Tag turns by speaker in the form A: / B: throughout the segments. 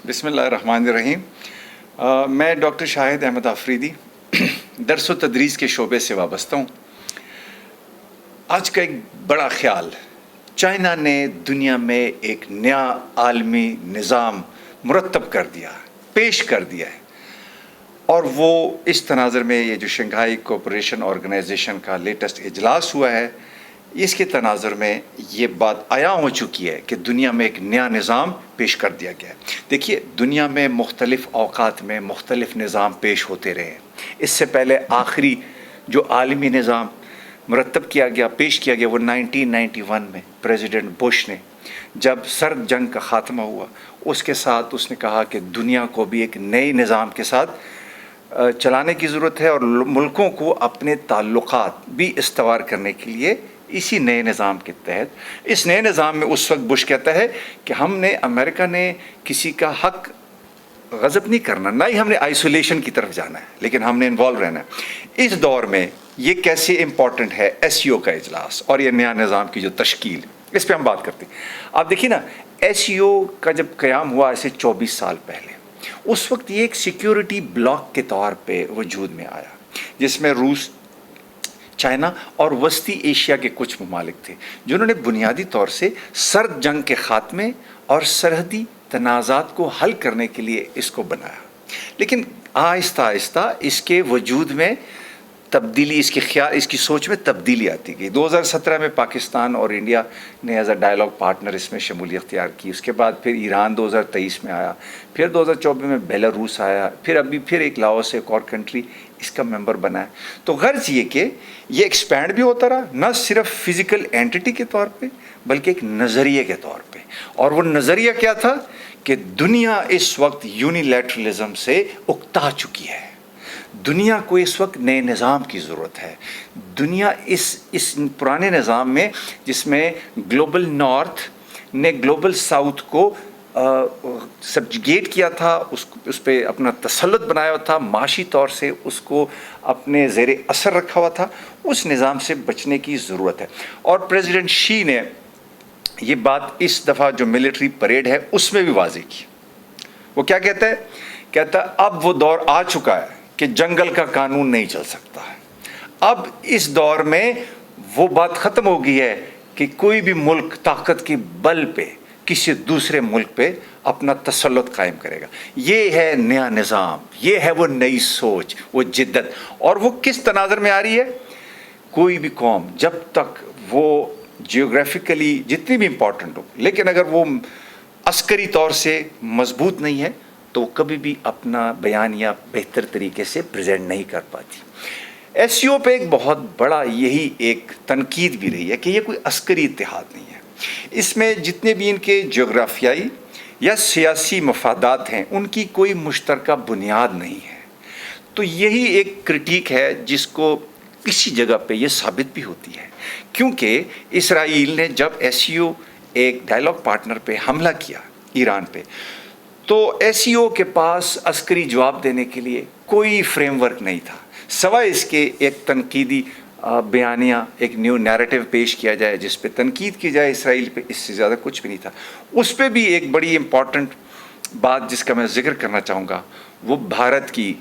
A: بسم اللہ الرحمن الرحیم. میں ڈاکٹر شاہد احمد آفریدی درس و تدریس کے شعبے سے وابستہ ہوں. آج کا ایک بڑا خیال، چائنا نے دنیا میں ایک نیا عالمی نظام مرتب کر دیا، پیش کر دیا ہے، اور وہ اس تناظر میں یہ جو شنگھائی کوآپریشن آرگنائزیشن کا لیٹسٹ اجلاس ہوا ہے، اس کے تناظر میں یہ بات عیاں ہو چکی ہے کہ دنیا میں ایک نیا نظام پیش کر دیا گیا ہے. دیکھیے، دنیا میں مختلف اوقات میں مختلف نظام پیش ہوتے رہے ہیں. اس سے پہلے آخری جو عالمی نظام مرتب کیا گیا، پیش کیا گیا، وہ 1991 میں پریزیڈنٹ بش نے، جب سرد جنگ کا خاتمہ ہوا، اس کے ساتھ اس نے کہا کہ دنیا کو بھی ایک نئے نظام کے ساتھ چلانے کی ضرورت ہے، اور ملکوں کو اپنے تعلقات بھی استوار کرنے کے لیے اسی نئے نظام کے تحت، اس نئے نظام میں اس وقت بش کہتا ہے کہ امریکہ نے کسی کا حق غصب نہیں کرنا، نہ ہی ہم نے آئسولیشن کی طرف جانا ہے، لیکن ہم نے انوالو رہنا ہے. اس دور میں یہ کیسے امپورٹنٹ ہے SCO کا اجلاس اور یہ نیا نظام کی جو تشکیل، اس پہ ہم بات کرتے ہیں. آپ دیکھیے نا، SCO کا جب قیام ہوا ایسے 24 سال پہلے، اس وقت یہ ایک سیکیورٹی بلاک کے طور پہ وجود میں آیا، جس میں روس، چائنا اور وسطی ایشیا کے کچھ ممالک تھے، جنہوں نے بنیادی طور سے سرد جنگ کے خاتمے اور سرحدی تنازعات کو حل کرنے کے لیے اس کو بنایا. لیکن آہستہ آہستہ اس کے وجود میں تبدیلی، اس کی سوچ میں تبدیلی آتی گئی. 2017 میں پاکستان اور انڈیا نے ایز اے ڈائیلاگ پارٹنر اس میں شمولیت اختیار کی. اس کے بعد پھر ایران 2023 میں آیا، پھر 2024 میں بیلاروس آیا، پھر ایک لاؤس، ایک اور کنٹری اس کا ممبر بنا ہے. تو غرض یہ کہ یہ ایکسپینڈ بھی ہوتا رہا، نہ صرف فزیکل اینٹی کے طور پہ بلکہ ایک نظریے کے طور پہ. اور وہ نظریہ کیا تھا کہ دنیا اس وقت یونیلیٹرلزم سے اکتا چکی ہے. دنیا کو اس وقت نئے نظام کی ضرورت ہے. دنیا اس پرانے نظام میں، جس میں گلوبل نارتھ نے گلوبل ساؤتھ کو سبجیگیٹ کیا تھا، اس پہ اپنا تسلط بنایا ہوا تھا، معاشی طور سے اس کو اپنے زیر اثر رکھا ہوا تھا، اس نظام سے بچنے کی ضرورت ہے. اور پریزیڈنٹ شی نے یہ بات اس دفعہ جو ملٹری پریڈ ہے اس میں بھی واضح کی. وہ کیا کہتا ہے اب وہ دور آ چکا ہے کہ جنگل کا قانون نہیں چل سکتا. اب اس دور میں وہ بات ختم ہو گئی ہے کہ کوئی بھی ملک طاقت کے بل پہ کسی دوسرے ملک پہ اپنا تسلط قائم کرے گا. یہ ہے نیا نظام، یہ ہے وہ نئی سوچ، وہ جدت. اور وہ کس تناظر میں آ رہی ہے؟ کوئی بھی قوم جب تک وہ جیوگرافیکلی جتنی بھی امپورٹنٹ ہو، لیکن اگر وہ عسکری طور سے مضبوط نہیں ہے تو وہ کبھی بھی اپنا بیانیہ بہتر طریقے سے پریزنٹ نہیں کر پاتی. SCO پہ ایک بہت بڑا یہی ایک تنقید بھی رہی ہے کہ یہ کوئی عسکری اتحاد نہیں ہے. اس میں جتنے بھی ان کے جغرافیائی یا سیاسی مفادات ہیں، ان کی کوئی مشترکہ بنیاد نہیں ہے. تو یہی ایک کرٹیک ہے جس کو کسی جگہ پہ یہ ثابت بھی ہوتی ہے، کیونکہ اسرائیل نے جب SCO ایک ڈائیلاگ پارٹنر پہ حملہ کیا، ایران پہ، تو SCO کے پاس عسکری جواب دینے کے لیے کوئی فریم ورک نہیں تھا، سوائے اس کے ایک تنقیدی بیانیہ، ایک نیو نیریٹو پیش کیا جائے جس پہ تنقید کی جائے اسرائیل پہ. اس سے زیادہ کچھ بھی نہیں تھا. اس پہ بھی ایک بڑی امپورٹنٹ بات جس کا میں ذکر کرنا چاہوں گا، وہ بھارت کی،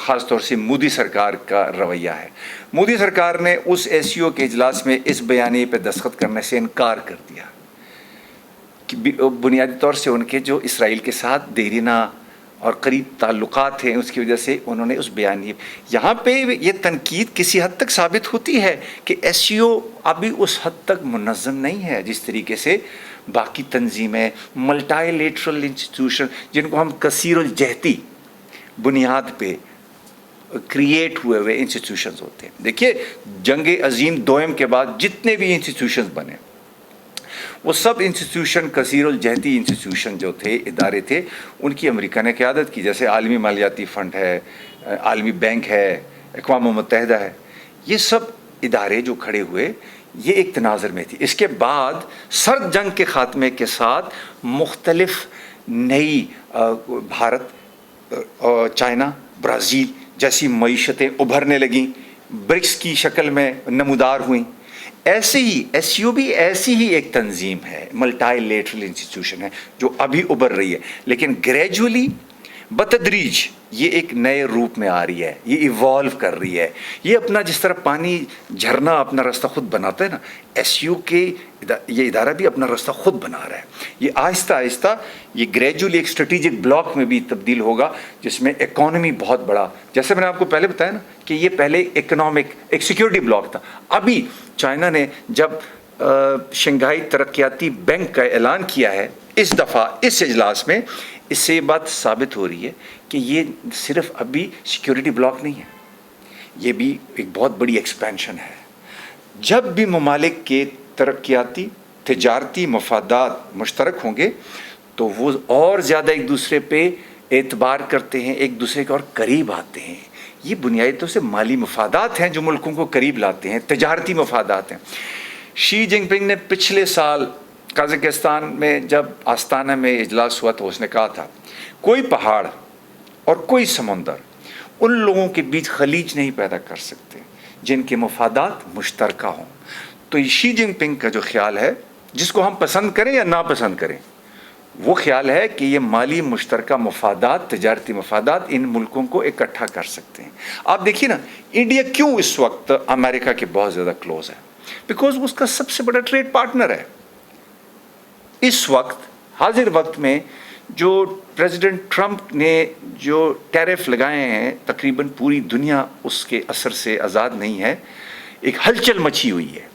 A: خاص طور سے مودی سرکار کا رویہ ہے. مودی سرکار نے اس SCO کے اجلاس میں اس بیانیے پہ دستخط کرنے سے انکار کر دیا کہ بنیادی طور سے ان کے جو اسرائیل کے ساتھ دیرینہ اور قریب تعلقات ہیں، اس کی وجہ سے انہوں نے اس بیانیے، یہاں پہ یہ تنقید کسی حد تک ثابت ہوتی ہے کہ SCO ابھی اس حد تک منظم نہیں ہے جس طریقے سے باقی تنظیمیں، ملٹائی لیٹرل انسٹیٹیوشن، جن کو ہم کثیر الجہتی بنیاد پہ کریٹ ہوئے انسٹیٹیوشنز ہوتے ہیں. دیکھیے، جنگ عظیم دوئم کے بعد جتنے بھی انسٹیٹیوشنز بنے، وہ سب انسٹیٹیوشن کثیر الجہتی انسٹیٹیوشن جو تھے، ادارے تھے، ان کی امریکہ نے قیادت کی. جیسے عالمی مالیاتی فنڈ ہے، عالمی بینک ہے، اقوام متحدہ ہے. یہ سب ادارے جو کھڑے ہوئے، یہ ایک تناظر میں تھی. اس کے بعد سرد جنگ کے خاتمے کے ساتھ مختلف نئی بھارت، چائنا، برازیل جیسی معیشتیں ابھرنے لگیں، برکس کی شکل میں نمودار ہوئیں. ایسے ہی ایس یو بھی ایسی ہی ایک تنظیم ہے، ملٹائی لیٹرل انسٹیٹیوشن ہے جو ابھی ابھر رہی ہے، لیکن گریجولی بتدریج یہ ایک نئے روپ میں آ رہی ہے، یہ ایوالو کر رہی ہے، یہ اپنا جس طرح پانی جھرنا اپنا راستہ خود بناتا ہے نا، ایس یو کے یہ ادارہ بھی اپنا راستہ خود بنا رہا ہے۔ یہ آہستہ آہستہ یہ گریجولی ایک اسٹریٹجک بلاک میں بھی تبدیل ہوگا جس میں اکانومی بہت بڑا، جیسے میں نے آپ کو پہلے بتایا نا کہ یہ پہلے اکنامک ایک سیکیورٹی بلاک تھا، ابھی چائنا نے جب شنگھائی ترقیاتی بینک کا اعلان کیا ہے اس دفعہ اس اجلاس میں، اس سے یہ بات ثابت ہو رہی ہے کہ یہ صرف ابھی سیکیورٹی بلاک نہیں ہے، یہ بھی ایک بہت بڑی ایکسپینشن ہے۔ جب بھی ممالک کے ترقیاتی تجارتی مفادات مشترک ہوں گے تو وہ اور زیادہ ایک دوسرے پہ اعتبار کرتے ہیں، ایک دوسرے کے اور قریب آتے ہیں۔ یہ بنیادی طور سے مالی مفادات ہیں جو ملکوں کو قریب لاتے ہیں، تجارتی مفادات ہیں۔ شی جن پنگ نے پچھلے سال قازقستان میں جب آستانہ میں اجلاس ہوا تو اس نے کہا تھا کوئی پہاڑ اور کوئی سمندر ان لوگوں کے بیچ خلیج نہیں پیدا کر سکتے جن کے مفادات مشترکہ ہوں۔ تو شی جن پنگ کا جو خیال ہے، جس کو ہم پسند کریں یا ناپسند کریں، وہ خیال ہے کہ یہ مالی مشترکہ مفادات، تجارتی مفادات ان ملکوں کو اکٹھا کر سکتے ہیں۔ آپ دیکھیے نا، انڈیا کیوں اس وقت امریکہ کے بہت زیادہ کلوز ہے؟ بیکاز وہ اس کا سب سے بڑا ٹریڈ پارٹنر ہے۔ اس وقت حاضر وقت میں جو پریزیڈنٹ ٹرمپ نے جو ٹیرف لگائے ہیں، تقریباً پوری دنیا اس کے اثر سے آزاد نہیں ہے، ایک ہلچل مچی ہوئی ہے،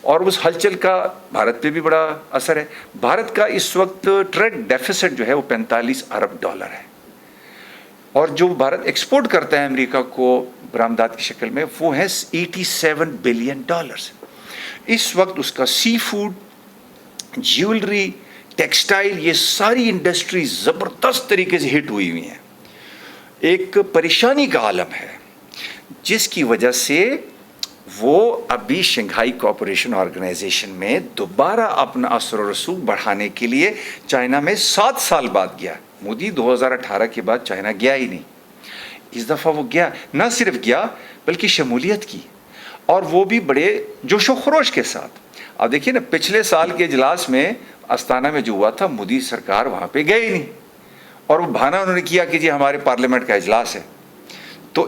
A: اور اس ہلچل کا بھارت پہ بھی بڑا اثر ہے۔ بھارت کا اس وقت ٹریڈ ڈیفیسٹ جو ہے وہ 45 ارب ڈالر ہے، اور جو بھارت ایکسپورٹ کرتا ہے امریکہ کو برآمدات کی شکل میں وہ ہے 87 بلین ڈالرز۔ اس وقت اس کا سی فوڈ، جیولری، ٹیکسٹائل، یہ ساری انڈسٹری زبردست طریقے سے ہٹ ہوئی ہوئی ہیں، ایک پریشانی کا عالم ہے، جس کی وجہ سے وہ ابھی شنگھائی کوآپریشن آرگنائزیشن میں دوبارہ اپنا اثر و رسوخ بڑھانے کے لیے چائنا میں 7 سال بعد گیا۔ مودی 2018 کے بعد چائنا گیا ہی نہیں، اس دفعہ وہ گیا، نہ صرف گیا بلکہ شمولیت کی، اور وہ بھی بڑے جوش و خروش کے ساتھ۔ اب دیکھیے نا، پچھلے سال کے اجلاس میں استانہ میں جو ہوا تھا، مودی سرکار وہاں پہ گئے ہی نہیں، اور وہ بہانہ انہوں نے کیا کہ جی ہمارے پارلیمنٹ کا اجلاس ہے۔ تو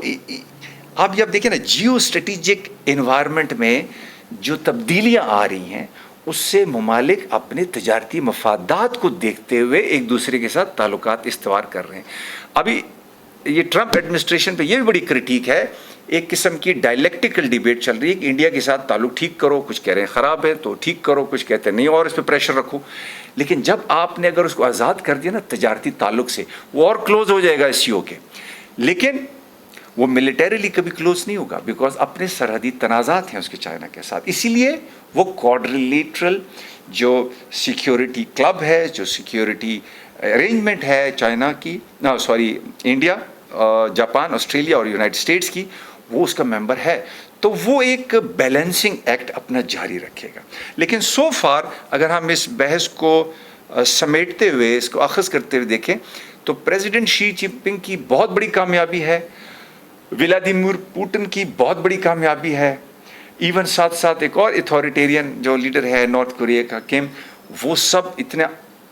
A: اب جب دیکھیں نا، جیو اسٹریٹجک انوائرمنٹ میں جو تبدیلیاں آ رہی ہیں، اس سے ممالک اپنے تجارتی مفادات کو دیکھتے ہوئے ایک دوسرے کے ساتھ تعلقات استوار کر رہے ہیں۔ ابھی یہ ٹرمپ ایڈمنسٹریشن پہ یہ بھی بڑی کرٹیک ہے، ایک قسم کی ڈائلیکٹیکل ڈیبیٹ چل رہی ہے کہ انڈیا کے ساتھ تعلق ٹھیک کرو، کچھ کہہ رہے ہیں خراب ہے تو ٹھیک کرو، کچھ کہتے ہیں نہیں اور اس پہ پریشر رکھو۔ لیکن جب آپ نے اگر اس کو آزاد کر دیا نا تجارتی تعلق سے، وہ اور کلوز ہو جائے گا ایس سی او کے، لیکن وہ ملیٹریلی کبھی کلوز نہیں ہوگا، بیکاز اپنے سرحدی تنازعات ہیں اس کے چائنا کے ساتھ۔ اسی لیے وہ کوڈریلیٹرل جو سیکیورٹی کلب ہے، جو سیکیورٹی ارینجمنٹ ہے چائنا کی، انڈیا، جاپان، آسٹریلیا اور یونائٹڈ اسٹیٹس کی، وہ اس کا ممبر ہے، تو وہ ایک بیلنسنگ ایکٹ اپنا جاری رکھے گا۔ لیکن سو فار اگر ہم اس بحث کو سمیٹتے ہوئے، اس کو اخذ کرتے ہوئے دیکھیں تو پریزیڈنٹ شی جن پنگ کی بہت بڑی کامیابی ہے، ولادیمیر پوٹن کی بہت بڑی کامیابی ہے، ایون ساتھ ساتھ ایک اور اتھارٹیرین جو لیڈر ہے نارتھ کوریا کا، کیم، وہ سب اتنا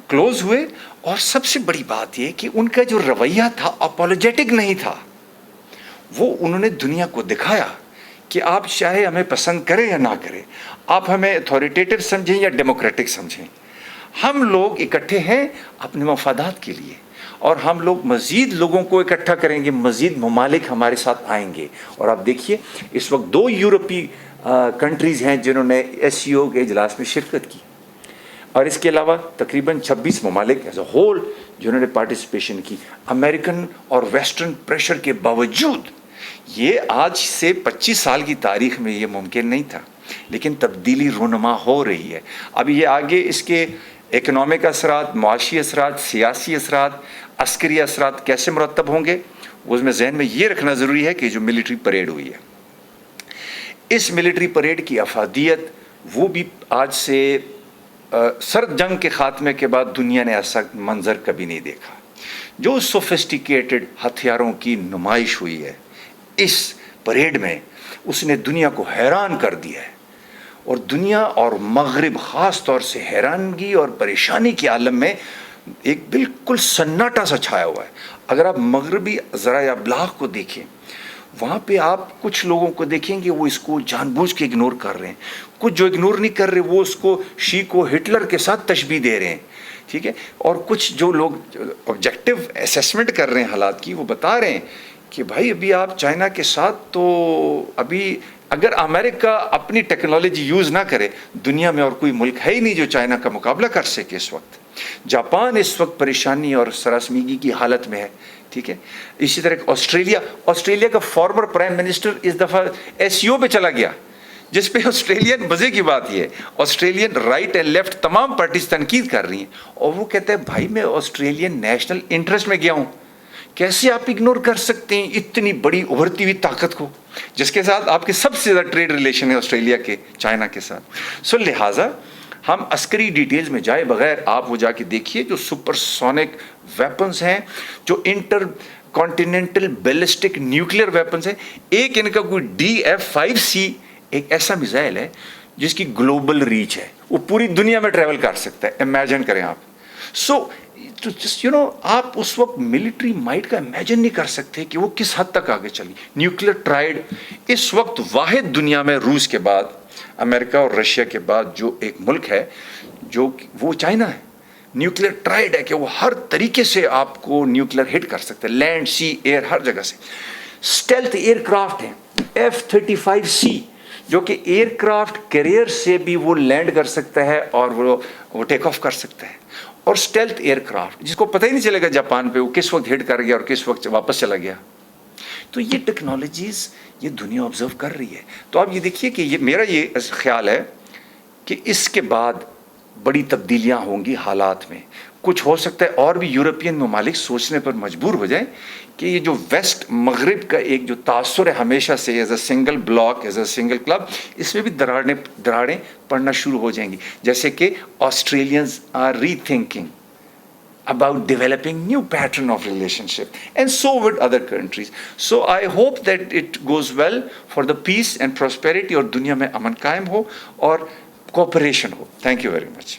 A: کلوز ہوئے۔ اور سب سے بڑی بات یہ کہ ان کا جو رویہ تھا اپولوجیٹک نہیں تھا، وہ انہوں نے دنیا کو دکھایا کہ آپ چاہے ہمیں پسند کریں یا نہ کریں، آپ ہمیں اتھارٹیٹیو سمجھیں یا ڈیموکریٹک سمجھیں، ہم لوگ اکٹھے ہیں اپنے مفادات کے لیے، اور ہم لوگ مزید لوگوں کو اکٹھا کریں گے، مزید ممالک ہمارے ساتھ آئیں گے۔ اور آپ دیکھیے اس وقت 2 یورپی کنٹریز ہیں جنہوں نے ایس سی او کے اجلاس میں شرکت کی، اور اس کے علاوہ تقریباً 26 ممالک ایز اے ہول جنہوں نے پارٹیسپیشن کی۔ امریکن اور ویسٹرن پریشر کے باوجود یہ آج سے 25 سال کی تاریخ میں یہ ممکن نہیں تھا، لیکن تبدیلی رونما ہو رہی ہے۔ اب یہ آگے اس کے اکنامک اثرات، معاشی اثرات، سیاسی اثرات، عسکری اثرات کیسے مرتب ہوں گے، اس میں ذہن میں یہ رکھنا ضروری ہے کہ جو ملٹری پریڈ ہوئی ہے، اس ملٹری پریڈ کی افادیت وہ بھی آج سے سرد جنگ کے خاتمے کے بعد دنیا نے ایسا منظر کبھی نہیں دیکھا۔ جو سوفسٹیکیٹڈ ہتھیاروں کی نمائش ہوئی ہے اس پریڈ میں، اس نے دنیا کو حیران کر دیا ہے۔ اور دنیا اور مغرب خاص طور سے حیرانگی اور پریشانی کے عالم میں ایک بالکل سناٹا سا چھایا ہوا ہے. اگر آپ مغربی ذرائع ابلاغ کو دیکھیں, وہاں پہ آپ کچھ لوگوں کو دیکھیں گے وہ اس کو جان بوجھ کے اگنور کر رہے ہیں, کچھ جو اگنور نہیں کر رہے وہ اس کو کو ہٹلر کے ساتھ تشبیہ دے رہے ہیں, ٹھیک ہے, اور کچھ جو لوگ آبجیکٹو اسیسمنٹ کر رہے ہیں حالات کی, وہ بتا رہے ہیں کہ بھائی ابھی آپ چائنا کے ساتھ, تو ابھی اگر امریکہ اپنی ٹیکنالوجی یوز نہ کرے, دنیا میں اور کوئی ملک ہے ہی نہیں جو چائنا کا مقابلہ کر سکے اس وقت. جاپان اس وقت پریشانی اور سراسمیگی کی حالت میں ہے, ٹھیک ہے. اسی طرح آسٹریلیا کا فارمر پرائم منسٹر اس دفعہ SCO پہ چلا گیا, جس پہ آسٹریلین مزے کی بات یہ ہے, آسٹریلین رائٹ اینڈ لیفٹ تمام پارٹیز تنقید کر رہی ہیں, اور وہ کہتے ہیں بھائی میں آسٹریلین نیشنل انٹرسٹ میں گیا ہوں. کیسے آپ اگنور کر سکتے ہیں اتنی بڑی ابھرتی ہوئی طاقت کو, جس کے ساتھ آپ کے سب سے زیادہ ٹریڈ ریلیشن ہے آسٹریلیا کے چائنا کے ساتھ. سو لہٰذا ہم عسکری ڈیٹیلز میں جائے بغیر آپ وہ جا کے دیکھیے جو سپر سونک ویپنز ہیں, جو intercontinental ballistic nuclear weapons ہیں. ایک ان کا کوئی DF-5C ایک ایسا میزائل ہے جس کی گلوبل ریچ ہے, وہ پوری دنیا میں ٹریول کر سکتا ہے. امیجن کریں آپ. سو آپ اس وقت ملٹری مائٹ کا امیجن نہیں کر سکتے کہ وہ کس حد تک آگے چلی. نیوکلیئر ٹرائیڈ اس وقت واحد دنیا میں روس کے بعد, امریکہ اور رشیا کے بعد جو ایک ملک ہے, جو وہ چائنا ہے. نیوکلیئر ٹرائیڈ ہے کہ وہ ہر طریقے سے آپ کو نیوکلیئر ہٹ کر سکتے ہیں, لینڈ, سی, ایئر, ہر جگہ سے. اسٹیلتھ ایئر کرافٹ ہیں F-35C, جو کہ ایئر کرافٹ کیریئر سے بھی وہ لینڈ کر سکتا ہے اور وہ ٹیک آف کر سکتا ہے. اور اسٹیلتھ ایئر کرافٹ جس کو پتہ ہی نہیں چلے گا جاپان پہ وہ کس وقت ہٹ کر گیا اور کس وقت واپس چلا گیا. تو یہ ٹیکنالوجیز یہ دنیا آبزرو کر رہی ہے. تو آپ یہ دیکھیے کہ میرا یہ خیال ہے کہ اس کے بعد بڑی تبدیلیاں ہوں گی حالات میں. کچھ ہو سکتا ہے اور بھی یورپین ممالک سوچنے پر مجبور ہو جائیں کہ یہ جو ویسٹ مغرب کا ایک جو تاثر ہے ہمیشہ سے as a single block, as a single club, اس میں بھی دراڑیں پڑنا شروع ہو جائیں گی. جیسے کہ Australians are rethinking about developing new pattern of relationship, and so would other countries. So I hope that it goes well for the peace and prosperity, اور دنیا میں امن قائم ہو اور cooperation who. Thank you very much.